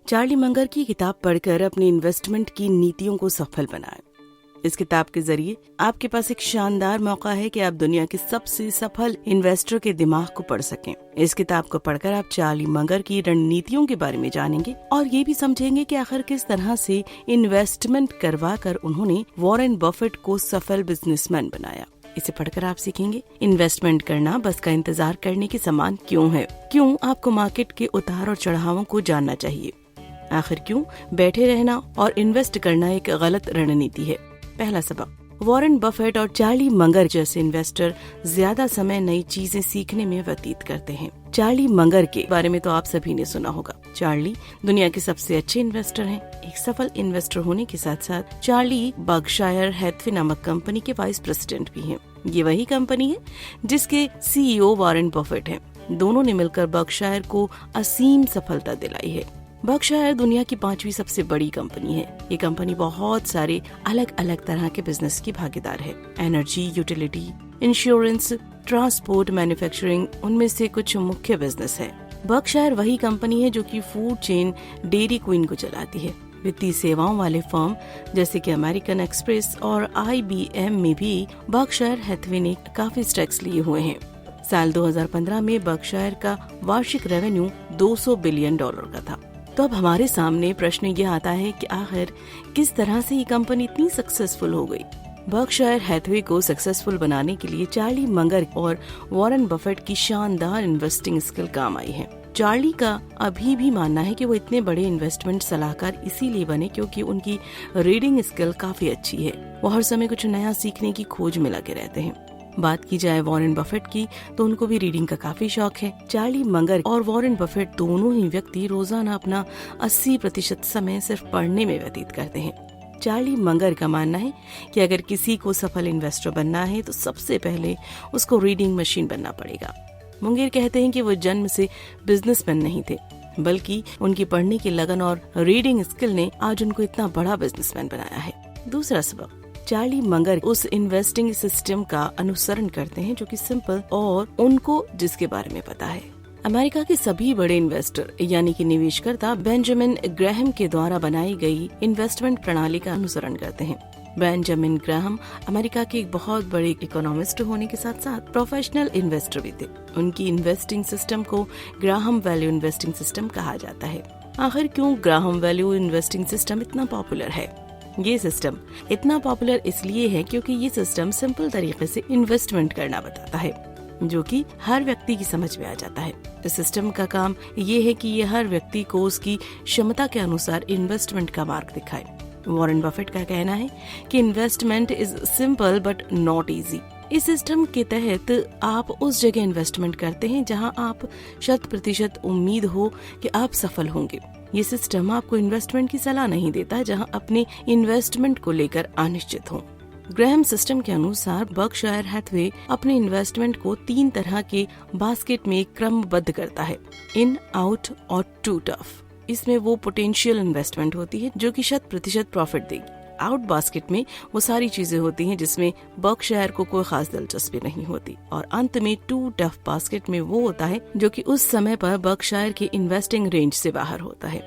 Charlie Munger की किताब पढ़कर अपनी इन्वेस्टमेंट की नीतियों को सफल बनाएं। इस किताब के जरिए आपके पास एक शानदार मौका है कि आप दुनिया के सबसे सफल इन्वेस्टर के दिमाग को पढ़ सकें। इस किताब को पढ़कर आप चार्ली मंगर की रणनीतियों के बारे में जानेंगे और ये भी समझेंगे कि आखिर किस तरह से इन्वेस्टमेंट करवाकर उन्होंने वॉरेन बफेट को सफल बिजनेसमैन बनाया। इसे पढ़कर आप सीखेंगे इन्वेस्टमेंट करना बस का इंतजार करने के समान क्यों है, क्यों आपको मार्केट के उतार और चढ़ावों को जानना चाहिए, आखिर क्यों बैठे रहना और इन्वेस्ट करना एक गलत रणनीति है। पहला सबक, वॉरेन बफेट और चार्ली मंगर जैसे इन्वेस्टर ज्यादा समय नई चीजें सीखने में व्यतीत करते हैं। चार्ली मंगर के बारे में तो आप सभी ने सुना होगा। चार्ली दुनिया के सबसे अच्छे इन्वेस्टर हैं। एक सफल इन्वेस्टर होने के साथ साथ चार्ली बर्कशायर हैथवे नामक कंपनी के वाइस प्रेसिडेंट भी हैं। ये वही कंपनी है जिसके सीईओ वॉरेन बफेट हैं। दोनों ने मिलकर बर्कशायर को असीम सफलता दिलाई है। बर्कशायर दुनिया की 5वीं सबसे बड़ी कंपनी है। ये कंपनी बहुत सारे अलग अलग तरह के बिजनेस की भागीदार है। Energy, utility, insurance, transport, manufacturing उनमें से कुछ मुख्य बिजनेस है। बर्कशायर वही कंपनी है जो कि फूड चेन डेयरी क्वीन को चलाती है। वित्तीय सेवाओं वाले फर्म जैसे कि अमेरिकन एक्सप्रेस और IBM में भी बर्कशायर हैथवे ने काफी स्टेक्स लिए हुए हैं। साल 2015 में बर्कशायर का वार्षिक रेवेन्यू $200 बिलियन का था। तो अब हमारे सामने प्रश्न ये आता है कि आखिर किस तरह से ये कंपनी इतनी सक्सेसफुल हो गई। बर्कशायर हैथवे को सक्सेसफुल बनाने के लिए चार्ली मंगर और वॉरेन बफेट की शानदार इन्वेस्टिंग स्किल काम आई है। चार्ली का अभी भी मानना है कि वो इतने बड़े इन्वेस्टमेंट सलाहकार इसीलिए बने क्योंकि उनकी रीडिंग स्किल काफी अच्छी है। वो हर समय कुछ नया सीखने की खोज में लगे रहते हैं। बात की जाए वॉरेन बफेट की तो उनको भी रीडिंग का काफी शौक है। चार्ली मंगर और वॉरेन बफेट दोनों ही व्यक्ति रोजाना अपना 80% समय सिर्फ पढ़ने में व्यतीत करते हैं। चार्ली मंगर का मानना है कि अगर किसी को सफल इन्वेस्टर बनना है तो सबसे पहले उसको रीडिंग मशीन बनना पड़ेगा। मुंगेर कहते हैं कि वो जन्म से बिजनेसमैन नहीं थे, बल्कि उनकी पढ़ने की लगन और रीडिंग स्किल ने आज उनको इतना बड़ा बिजनेसमैन बनाया है। दूसरा सबक, चार्ली मंगर उस इन्वेस्टिंग सिस्टम का अनुसरण करते हैं जो कि सिंपल और उनको जिसके बारे में पता है। अमेरिका के सभी बड़े इन्वेस्टर यानी कि निवेशकर्ता बेंजामिन ग्राहम के द्वारा बनाई गई इन्वेस्टमेंट प्रणाली का अनुसरण करते हैं। बेंजामिन ग्राहम अमेरिका के एक बहुत बड़े इकोनॉमिस्ट होने के साथ साथ प्रोफेशनल इन्वेस्टर भी थे। उनकी इन्वेस्टिंग सिस्टम को ग्राहम वैल्यू इन्वेस्टिंग सिस्टम कहा जाता है। आखिर क्यों ग्राहम वैल्यू इन्वेस्टिंग सिस्टम इतना पॉपुलर है? ये सिस्टम इतना पॉपुलर इसलिए है क्योंकि ये सिस्टम सिंपल तरीके से इन्वेस्टमेंट करना बताता है, जो कि हर व्यक्ति की समझ में आ जाता है। इस सिस्टम का काम ये है कि ये हर व्यक्ति को उसकी क्षमता के अनुसार इन्वेस्टमेंट का मार्ग दिखाए। वॉरेन बफेट का कहना है कि investment is simple but not easy. इस सिस्टम के तहत आप उस जगह इन्वेस्टमेंट करते हैं जहां आप 100% उम्मीद हो कि आप सफल होंगे। ये सिस्टम आपको इन्वेस्टमेंट की सलाह नहीं देता जहां अपने इन्वेस्टमेंट को लेकर अनिश्चित हो। ग्राहम सिस्टम के अनुसार बर्कशायर हैथवे अपने इन्वेस्टमेंट को 3 तरह के बास्केट में क्रमबद्ध करता है, इन, आउट और टू टफ। इसमें वो पोटेंशियल इन्वेस्टमेंट होती है जो कि 100% प्रॉफिट देगी। आउट बास्केट में वो सारी चीजें होती हैं जिसमें बर्कशायर को कोई खास दिलचस्पी नहीं होती। और अंत में टू टफ बास्केट में वो होता है जो कि उस समय पर बर्कशायर के इन्वेस्टिंग रेंज से बाहर होता है।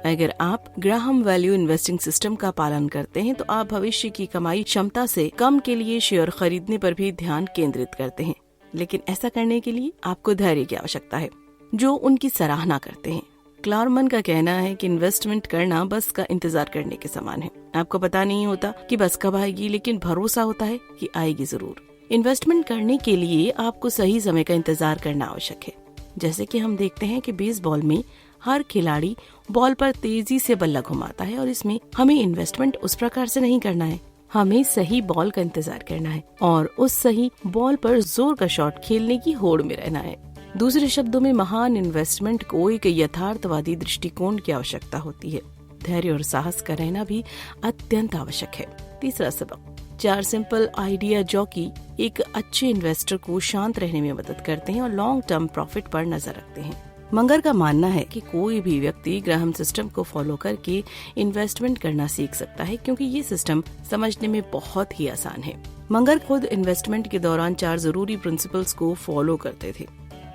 अगर आप ग्राहम वैल्यू इन्वेस्टिंग सिस्टम का पालन करते हैं तो आप भविष्य की कमाई क्षमता से कम के लिए शेयर खरीदने पर भी ध्यान केंद्रित करते हैं। लेकिन ऐसा करने के लिए आपको धैर्य की आवश्यकता है, जो उनकी सराहना करते हैं। क्लारमन का कहना है कि इन्वेस्टमेंट करना बस का इंतजार करने के समान है। आपको पता नहीं होता कि बस कब आएगी, लेकिन भरोसा होता है कि आएगी जरूर। इन्वेस्टमेंट करने के लिए आपको सही समय का इंतजार करना आवश्यक है। जैसे कि हम देखते हैं कि बेसबॉल में हर खिलाड़ी बॉल पर तेजी से बल्ला घुमाता है और इसमें हमें इन्वेस्टमेंट उस प्रकार से नहीं करना है। हमें सही बॉल का इंतजार करना है और उस सही बॉल पर जोर का शॉट खेलने की होड़ में रहना है। दूसरे शब्दों में महान इन्वेस्टमेंट को एक यथार्थवादी दृष्टिकोण की आवश्यकता होती है। धैर्य और साहस का रहना भी अत्यंत आवश्यक है। तीसरा सबक, 4 सिंपल आइडिया जॉकी एक अच्छे इन्वेस्टर को शांत रहने में मदद करते हैं और लॉन्ग टर्म प्रॉफिट पर नजर रखते हैं। मंगर का मानना है कि कोई भी व्यक्ति ग्राहम सिस्टम को फॉलो करके इन्वेस्टमेंट करना सीख सकता है क्योंकि ये सिस्टम समझने में बहुत ही आसान है। मंगर खुद इन्वेस्टमेंट के दौरान 4 जरूरी प्रिंसिपल्स को फॉलो करते थे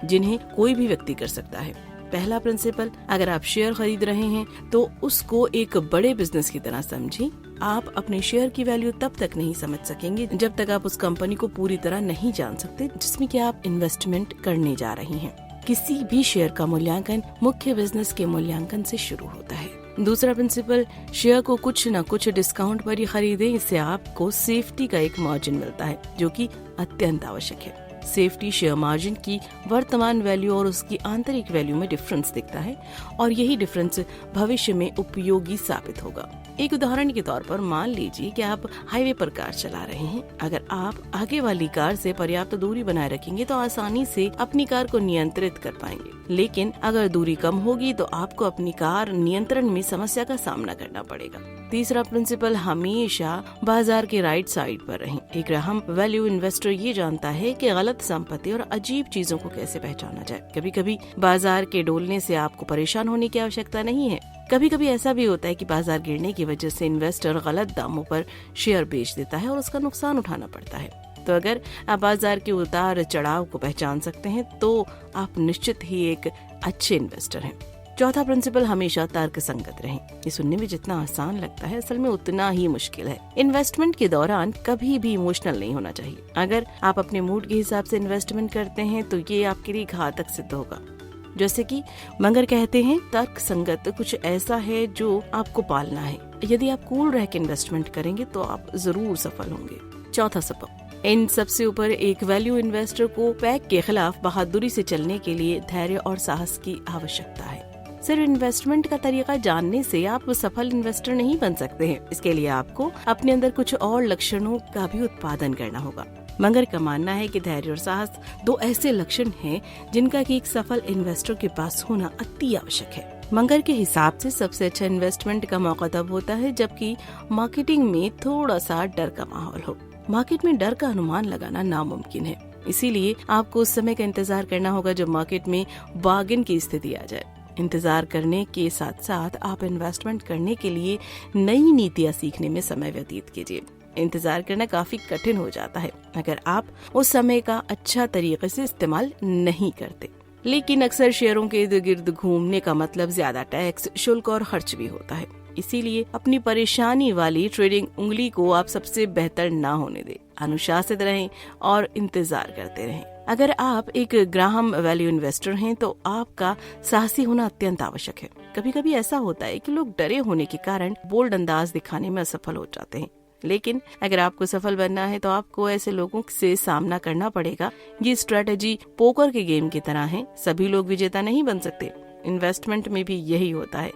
जिन्हें कोई भी व्यक्ति कर सकता है। पहला प्रिंसिपल, अगर आप शेयर खरीद रहे हैं तो उसको एक बड़े बिजनेस की तरह समझें। आप अपने शेयर की वैल्यू तब तक नहीं समझ सकेंगे जब तक आप उस कंपनी को पूरी तरह नहीं जान सकते जिसमें कि आप इन्वेस्टमेंट करने जा रही हैं। किसी भी शेयर का मूल्यांकन मुख्य बिजनेस के मूल्यांकन से शुरू होता है। दूसरा प्रिंसिपल, शेयर को कुछ न कुछ डिस्काउंट पर ही खरीदें। इससे आपको सेफ्टी का एक मार्जिन मिलता है जो कि अत्यंत आवश्यक है। सेफ्टी शेयर मार्जिन की वर्तमान वैल्यू और उसकी आंतरिक वैल्यू में डिफरेंस दिखता है और यही डिफरेंस भविष्य में उपयोगी साबित होगा। एक उदाहरण के तौर पर मान लीजिए कि आप हाईवे पर कार चला रहे हैं। अगर आप आगे वाली कार से पर्याप्त दूरी बनाए रखेंगे तो आसानी से अपनी कार को नियंत्रित कर पाएंगे, लेकिन अगर दूरी कम होगी तो आपको अपनी कार नियंत्रण में समस्या का सामना करना पड़ेगा। तीसरा प्रिंसिपल, हमेशा बाजार के राइट साइड पर रहें। एक अहम वैल्यू इन्वेस्टर ये जानता है कि गलत संपत्ति और अजीब चीजों को कैसे पहचाना जाए। कभी कभी बाजार के डोलने से आपको परेशान होने की आवश्यकता नहीं है। कभी कभी ऐसा भी होता है कि बाजार गिरने की वजह से इन्वेस्टर गलत दामों पर शेयर बेच देता है और उसका नुकसान उठाना पड़ता है। तो अगर आप बाजार के उतार चढ़ाव को पहचान सकते हैं तो आप निश्चित ही एक अच्छे इन्वेस्टर हैं। चौथा प्रिंसिपल, हमेशा तर्क संगत रहें। ये सुनने में जितना आसान लगता है असल में उतना ही मुश्किल है। इन्वेस्टमेंट के दौरान कभी भी इमोशनल नहीं होना चाहिए। अगर आप अपने मूड के हिसाब से इन्वेस्टमेंट करते हैं तो ये आपके लिए घातक सिद्ध होगा। जैसे कि मंगर कहते हैं, तर्क संगत कुछ ऐसा है जो आपको पालना है। यदि आप कूल रह के इन्वेस्टमेंट करेंगे तो आप जरूर सफल होंगे। चौथा सबक, इन सबसे ऊपर एक वैल्यू इन्वेस्टर को पैक के खिलाफ बहादुरी से चलने के लिए धैर्य और साहस की आवश्यकता है। सिर्फ इन्वेस्टमेंट का तरीका जानने से आप सफल इन्वेस्टर नहीं बन सकते हैं। इसके लिए आपको अपने अंदर कुछ और लक्षणों का भी उत्पादन करना होगा। मंगर का मानना है कि धैर्य और साहस दो ऐसे लक्षण हैं जिनका कि एक सफल इन्वेस्टर के पास होना अति आवश्यक है। मंगर के हिसाब से सबसे अच्छा इन्वेस्टमेंट का मौका तब होता है जबकि मार्केटिंग में थोड़ा सा डर का माहौल हो। मार्केट में डर का अनुमान लगाना नामुमकिन है, इसीलिए आपको उस समय का इंतजार करना होगा जब मार्केट में बार्गेन की स्थिति आ जाए। इंतजार करने के साथ साथ आप इन्वेस्टमेंट करने के लिए नई नीतियाँ सीखने में समय व्यतीत कीजिए। इंतजार करना काफी कठिन हो जाता है अगर आप उस समय का अच्छा तरीके से इस्तेमाल नहीं करते। लेकिन अक्सर शेयरों के इर्द गिर्द घूमने का मतलब ज्यादा टैक्स, शुल्क और खर्च भी होता है। इसीलिए अपनी परेशानी वाली ट्रेडिंग उंगली को आप सबसे बेहतर ना होने दें। अनुशासित रहें और इंतजार करते रहें। अगर आप एक ग्राहम वैल्यू इन्वेस्टर हैं तो आपका साहसी होना अत्यंत आवश्यक है। कभी कभी ऐसा होता है कि लोग डरे होने के कारण बोल्ड अंदाज दिखाने में असफल हो जाते हैं, लेकिन अगर आपको सफल बनना है तो आपको ऐसे लोगों से सामना करना पड़ेगा। ये स्ट्रेटेजी पोकर के गेम की तरह है। सभी लोग विजेता नहीं बन सकते। इन्वेस्टमेंट में भी यही होता है।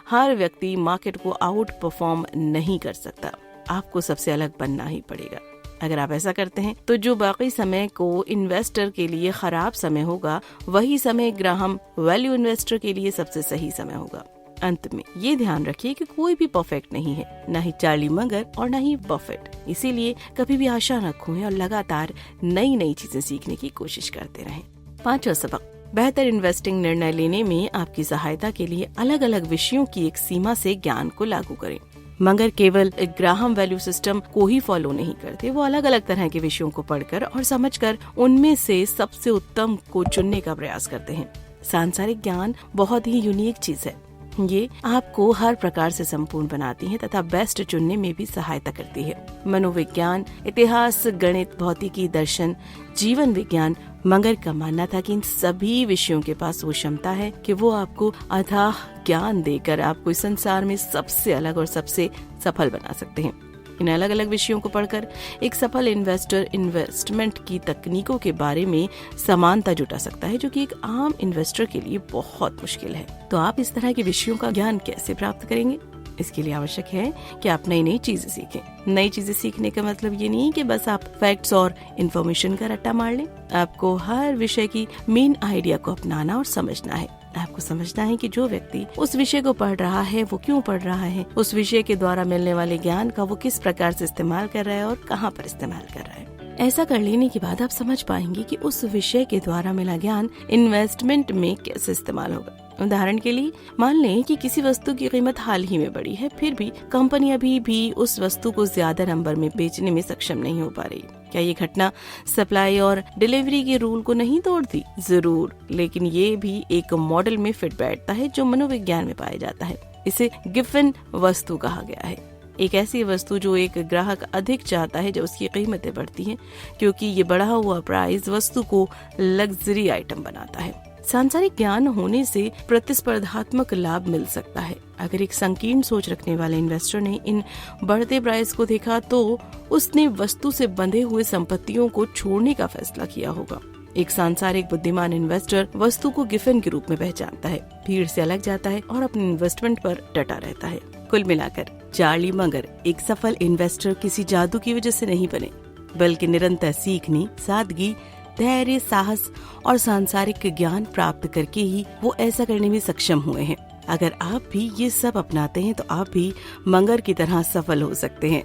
हर व्यक्ति मार्केट को आउट परफॉर्म नहीं कर सकता। आपको सबसे अलग बनना ही पड़ेगा। अगर आप ऐसा करते हैं तो जो बाकी समय को इन्वेस्टर के लिए खराब समय होगा वही समय ग्राहम वैल्यू इन्वेस्टर के लिए सबसे सही समय होगा। अंत में ये ध्यान रखिए कि कोई भी परफेक्ट नहीं है, न ही चार्ली मगर और न ही बफेट। इसीलिए कभी भी आशा न खोएं और लगातार नई नई चीजें सीखने की कोशिश करते रहें। पांचवा सबक, बेहतर इन्वेस्टिंग निर्णय लेने में आपकी सहायता के लिए अलग अलग विषयों की एक सीमा से ज्ञान को लागू करें। मगर केवल एक ग्राहम वैल्यू सिस्टम को ही फॉलो नहीं करते। वो अलग अलग तरह के विषयों को पढ़कर और समझकर उनमें से सबसे उत्तम को चुनने का प्रयास करते हैं। सांसारिक ज्ञान बहुत ही यूनिक चीज है। ये आपको हर प्रकार से संपूर्ण बनाती है तथा बेस्ट चुनने में भी सहायता करती है। मनोविज्ञान, इतिहास, गणित, भौतिकी, दर्शन, जीवन विज्ञान। मगर का मानना था कि इन सभी विषयों के पास वो क्षमता है कि वो आपको अथाह ज्ञान देकर आपको इस संसार में सबसे अलग और सबसे सफल बना सकते हैं। इन अलग अलग विषयों को पढ़कर एक सफल इन्वेस्टर इन्वेस्टमेंट की तकनीकों के बारे में समानता जुटा सकता है, जो कि एक आम इन्वेस्टर के लिए बहुत मुश्किल है। तो आप इस तरह के विषयों का ज्ञान कैसे प्राप्त करेंगे? इसके लिए आवश्यक है कि आप नई नई चीजें सीखें। नई चीजें सीखने का मतलब ये नहीं कि बस आप फैक्ट्स और इन्फॉर्मेशन का रट्टा मार लें। आपको हर विषय की मेन आइडिया को अपनाना और समझना है। आपको समझना है कि जो व्यक्ति उस विषय को पढ़ रहा है वो क्यों पढ़ रहा है, उस विषय के द्वारा मिलने वाले ज्ञान का वो किस प्रकार से इस्तेमाल कर रहा है और कहाँ पर इस्तेमाल कर रहा है। ऐसा कर लेने के बाद आप समझ पाएंगे कि उस विषय के द्वारा मिला ज्ञान इन्वेस्टमेंट में कैसे इस्तेमाल होगा। उदाहरण के लिए मान लें कि किसी वस्तु की कीमत हाल ही में बढ़ी है, फिर भी कंपनी अभी भी उस वस्तु को ज्यादा नंबर में बेचने में सक्षम नहीं हो पा रही। क्या ये घटना सप्लाई और डिलीवरी के रूल को नहीं तोड़ती? जरूर, लेकिन ये भी एक मॉडल में फिट बैठता है जो मनोविज्ञान में पाया जाता है। इसे गिफन वस्तु कहा गया है। एक ऐसी वस्तु जो एक ग्राहक अधिक चाहता है जब उसकी कीमतें बढ़ती हैं, क्योंकि ये बढ़ा हुआ प्राइस वस्तु को लग्जरी आइटम बनाता है। सांसारिक ज्ञान होने से प्रतिस्पर्धात्मक लाभ मिल सकता है। अगर एक संकीर्ण सोच रखने वाले इन्वेस्टर ने इन बढ़ते प्राइस को देखा तो उसने वस्तु से बंधे हुए संपत्तियों को छोड़ने का फैसला किया होगा। एक सांसारिक बुद्धिमान इन्वेस्टर वस्तु को गिफन के रूप में पहचानता है, भीड़ से अलग जाता है और अपने इन्वेस्टमेंट पर डटा रहता है। कुल मिलाकर चार्ली मगर एक सफल इन्वेस्टर किसी जादू की वजह से नहीं बने, बल्कि निरंतर सीखने, सादगी, धैर्य, साहस और सांसारिक ज्ञान प्राप्त करके ही वो ऐसा करने में सक्षम हुए हैं। अगर आप भी ये सब अपनाते हैं तो आप भी मंगर की तरह सफल हो सकते हैं।